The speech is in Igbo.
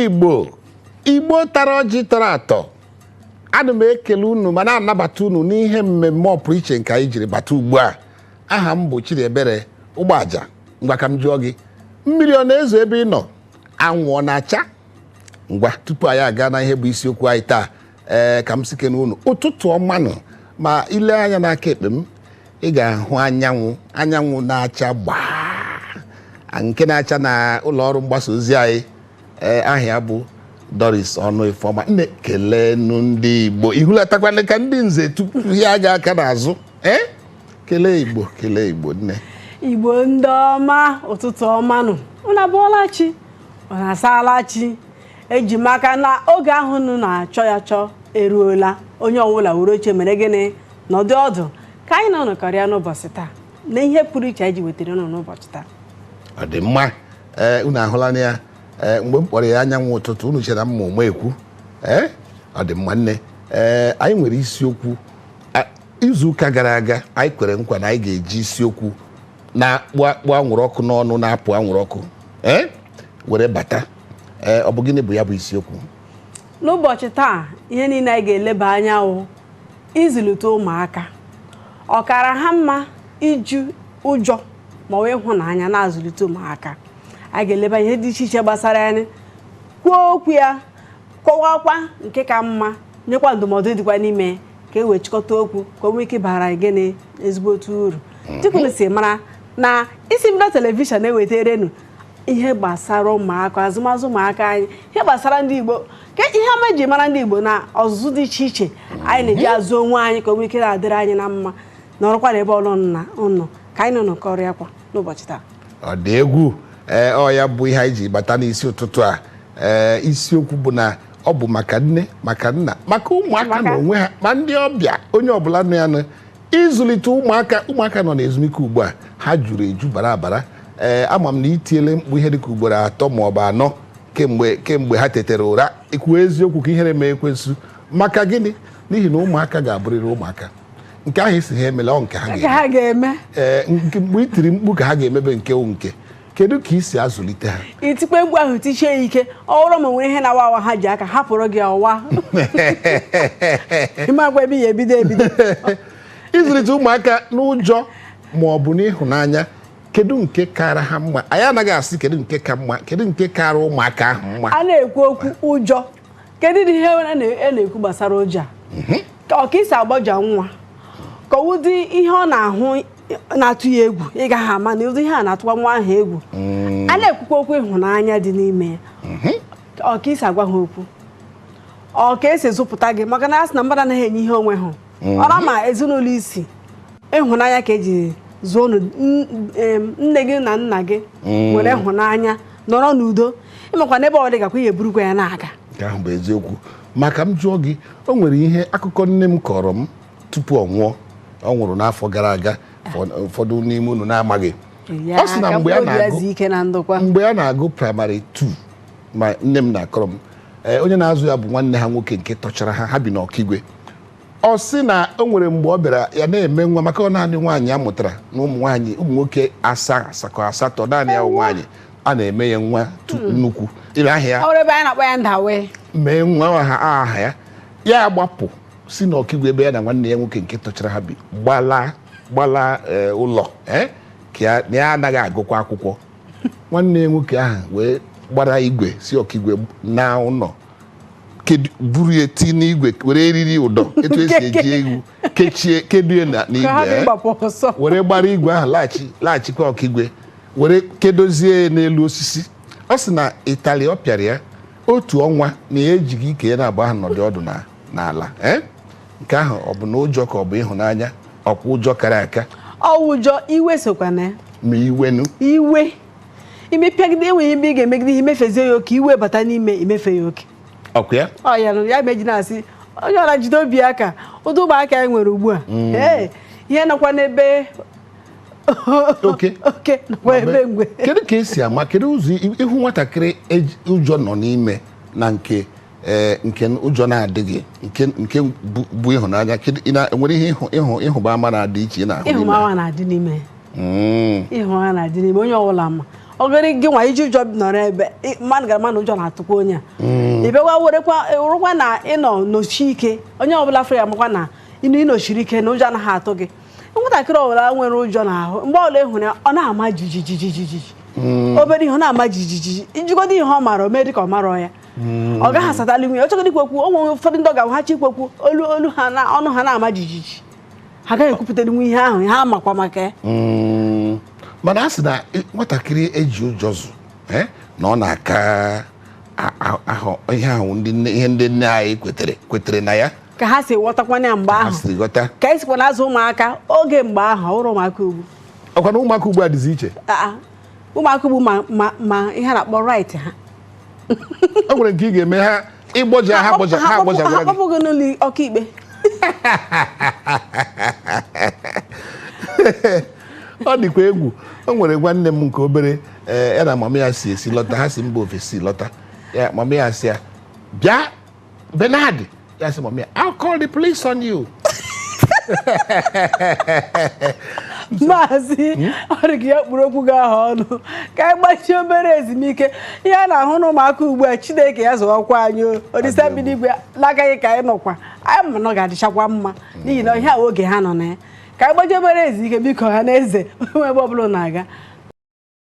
Igbo tara ọjị tọrọ atọ. Ana m ekele unu ma na-anabata unu n'ihe mmemme ọpụrụ iche nke anyị jiri bata ugbu a. Aha m bụ Chidiebere Ụgbọaja. Ngwa ka m jụọ gị, mmiri ọ na-ezo ebe ị nọ? Anwụ ọ na-acha? Ngwa tupu anyị aga na ihe bụ isiokwu anyị taa, ka m sike n'unu ụtụtụ ọmanụ, ma ile anya n'aka ekpe m ị ga-ahụ anyanwụ na-acha gbaa, nke na-acha na ụlọ ọrụ mgbasa ozi anyị. Ahịa bụ Doris Ọnụ Ifeọma. Nne kelenu ndị Igbo, ihulatakwana ka ndị nze tupu ya ga aka n'azụ. Kelee Igbo nne. Igbo ndị ọma, ụtụtụ ọmanụ, unu abụọla chi, ọ na-asala chi. Eji maka na oge ahụ unu na-achọ ya chọọ eruola. Onye ọbụla were oche mere gịnị nọdụ ọdụ ka anyị nọnọkarịa n'ụbọchị taa na ihe pụrụ iche anyị ji wetara unu n'ụbọchị taa. Ọ dị mma. Unu ahụla na ya mgbe m kpọrọ ya anyanwụ ụtụtụ, unu chere m ma ekwu. Ọ dị mma nne. Anyị nwere isiokwu. Izu ụka gara aga anyị kwere nkwa na anyị ga-eji isiokwu na-akpụ anwụrụ ọkụ n'ọnụ, na-apụ anwụrụ ọkụ were bata. Ọ bụ gịnị bụ ya bụ isiokwu? N'ụbọchị taa ihe niile anyị ga-eleba anya wụ ịzụlite ụmụaka. Ọ kara ha mma iju ụjọ ma ọ bụ ịhụnanya na-azụlite ụmụaka. Anyị ga-eleba ihe dị iche iche gbasara anyị, kwuo okwu ya, kọwakwa nke ka mma, nyekwa ndụmọdụ dịkwa n'ime ka e wee chịkọta okwu ka o nwee ike bara anyị gịnị ezigbote uru. Dịka si mara na isi mbido telivishọn eweterenu ihe gbasara ụmụaka, azụmazụ ụmụaka anyị, ihe gbasara ndị Igbo, ka ihe ọma eji mara ndị Igbo na ọzụzụ dị iche iche anyị na-eji azụ onwe anyị ka o nwee ike na-adịrị anyị na mma, nọrọkwa n'ebe ọnụ ka anyị nọkọrịakwa n'ụbọchị taa. Ọ dị egwu. Ọ ya bụ ihe anyị ji bata n'isi ụtụtụ a. Isiokwu bụ na ọ bụ maka nne, maka nna, maka ụmụaka na onwe ha, ma ndị ọbịa, onye ọbụla nọ ya na ịzụlite ụmụaka nọ n'ezumike ugbu a. Ha juru eju bara bara. Ama m na itiele mkpu ihe dịka ugboro 3 ma ọ bụ 4 kemgbe ha tetere ụra. Ikwu eziokwu ka ihere mee ekwensu. Maka gịnị? N'ihi na ụmụaka ga-abụrịrị ụmụaka. Nke ahụ esi ha emela nke ha ga-eme. Mgbe itiri mkpu ka ha ga-emebe nke kedu ka isi azụlite ha? Itikpe mkpu ahụ tichie ya ike, ọrụ ma nwere ihe na-awa awa ha ji aka hapụrụ gị ọwa. Ime agwa ebe ya ebido. Ịzụlite ụmụaka n'ụjọ ma ọ bụ n'ịhụnanya, kedu nke kara ha mma? Anyị anaghị asị kedu nke ka mma, kedu nke kara ụmụaka ahụ mma. A na-ekwu okwu ụjọ. Kedu ihe a na-ekwu gbasara ụjọ a? Ka ọ ka isi agbaja nwa, ka ụdị ihe ọ na-ahụ na-atụ ya egwu, ị gaghị ama na ụdị ihe a na-atụkwa nwa ahụ egwu. A na-ekwukwa okwu ịhụnanya dị n'ime ya. Ọ ka isi agwa ha okwu, ọ ka esi zụpụta gị, maka na asị na mmadụ anaghị enye ihe onwe ha. Ọra ma ezinụlọ isi ịhụnanya ka eji zụọ nne gị na nna gị nwere ịhụnanya, nọrọ n'udo, ịmakwa n'ebe ọ dị gakwa ihe burukwa ya na-aga. Nke ahụ bụ eziokwu. Maka m jụọ gị, o nwere ihe akụkọ nne m kọrọ m tupu ọ nwụọ. Ọ nwụrụ n'afọ gara aga, ụfọdụ n'ime unu na-amaghị. Ọ sị na mgbe a na-agụ praịmarị 2, ma nne m na-akọrọ m, onye na-azụ ya bụ nwanne ha nwoke nke tọchara ha bi n'Ọkigwe. Ọ sị na o nwere mgbe ọ bịara ya na-eme nwa, maka ọ naanị nwaanyị a mụtara na ụmụ nwoke asatọ, naanị ya nwaanyị, a na-eme ya nwa nnukwu. Ile ahịa mee nwa aha ya agbapụ si n'Ọkigwe ebe ya na nwanne ya nwoke nke tọchara ha bi gbala ụlọ ka ya anaghị agụkwa akwụkwọ. Nwanne ya nwoke ahụ wee gbara igwe si Ọkigwe na ụlọ, buru ya ti n'igwe, were eriri ụdọ etu esi eji egwu kedue n'igwe, were gbara igwe ahụ laghachikwa Ọkigwe, were kedozie n'elu osisi. Ọ sị na Itali ọ pịara ya 1 ọnwa na ya ejighị ike ya na-agba ha nọdụ ọdụ n'ala. Nke ahụ ọ bụ na ụjọ ka ọ bụ ịhụnanya? Ọkwa ụjọ kara aka. Ụjọ, iwe sokwa na ma iwe imepịagide, enweghị ebe ị ga-emegide ihe, imefezie ya oke, iwe bata n'ime imefe ya oke. Ọkwa ya? Ya meji na-asị onye ọra jide obi aka. Ụdị ụmụaka anyị nwere ugbu a, ihe nọkwa n'ebe oke nakwa ebe mgbe. Kedu ka esi ama, kedu ụzọ ịhụ nwatakịrị ụjọ nọ n'ime na nke ụjọ na-adịghị, nke bụ ịhụnanya? Nwere ihe ịhụba ama na-adị iche na-ahụ? Ịhụba ama na-adị n'ime. Ịhụba na-adị n'ime onye ọbụla ma. ogere gị nwa iji ụjọ nọrọ ebe mmadụ gara mana ụjọ na-atụkwa onye a ịbịakwa werekwa na ịnọ n'ochi ike onye ọbụla fere ya makwa na ịnọchiri ike na ụjọ anaghị atụ gị nwatakịrị ọbụla nwere ụjọ n'ahụ mgbe ọbụla ịhụrụ ya ọ na-ama jijijijiji obere ihe ọ na-ama jijijiji ijigodo ihe ọ mara o mee dịka ọ marọ ya ọ gaghị asatali nwunye ọ chọgoro ikwekwu onwe ụfọdụ ndị ọ ga-ahụ ha chi ikwekwu olu ha na ọnụ ha na-ama jijiji ha agaghị ekwupụtara nwe ihe ahụ ha makwa maka ya mana a sị na nwatakịrị eji ụjọ zụ na ọ na-aka ihe ahụ ihe ndị nne anyị kwetere na ya ka ha si ghọtakwana ya mgbe ahụ ka anyị sikwa na-azụ ụmụaka oge mgbe ahụ ọhụrụ ụmụaka ugbu ọkwa na ụmụaka ugbu a dịzi iche ụmụaka ugbu ma ihe a na-akpọ right ha o nwere nke ị ga-eme ha ịgbọja ha akpọpụghị n'ụlọ ọkaikpe ọ dịkwa egwu o nwere nwanne m nke obere ya na mama ya si esi lọta ha si mba ofesi lọta ya mama ya si ya bịa Bernard ya sị mama ya I'll call the police on you maazị ọrụ gị ya kpụrụ okwu gị ahụ ọnụ ka anyị gbachie obere ezumike ihe a na-ahụ n'ụmụaka ugbu a Chineke ya zọwakwa anyị Olisa bi n'igwe n'agaghị ka anyị nọkwa anyị ma na ọ ga-adịchakwa mma n'ihi na ihe a oge ha nọ na ya ka anyị gbachie obere ezumike biko ha na eze onwe ebe ọbụla na-aga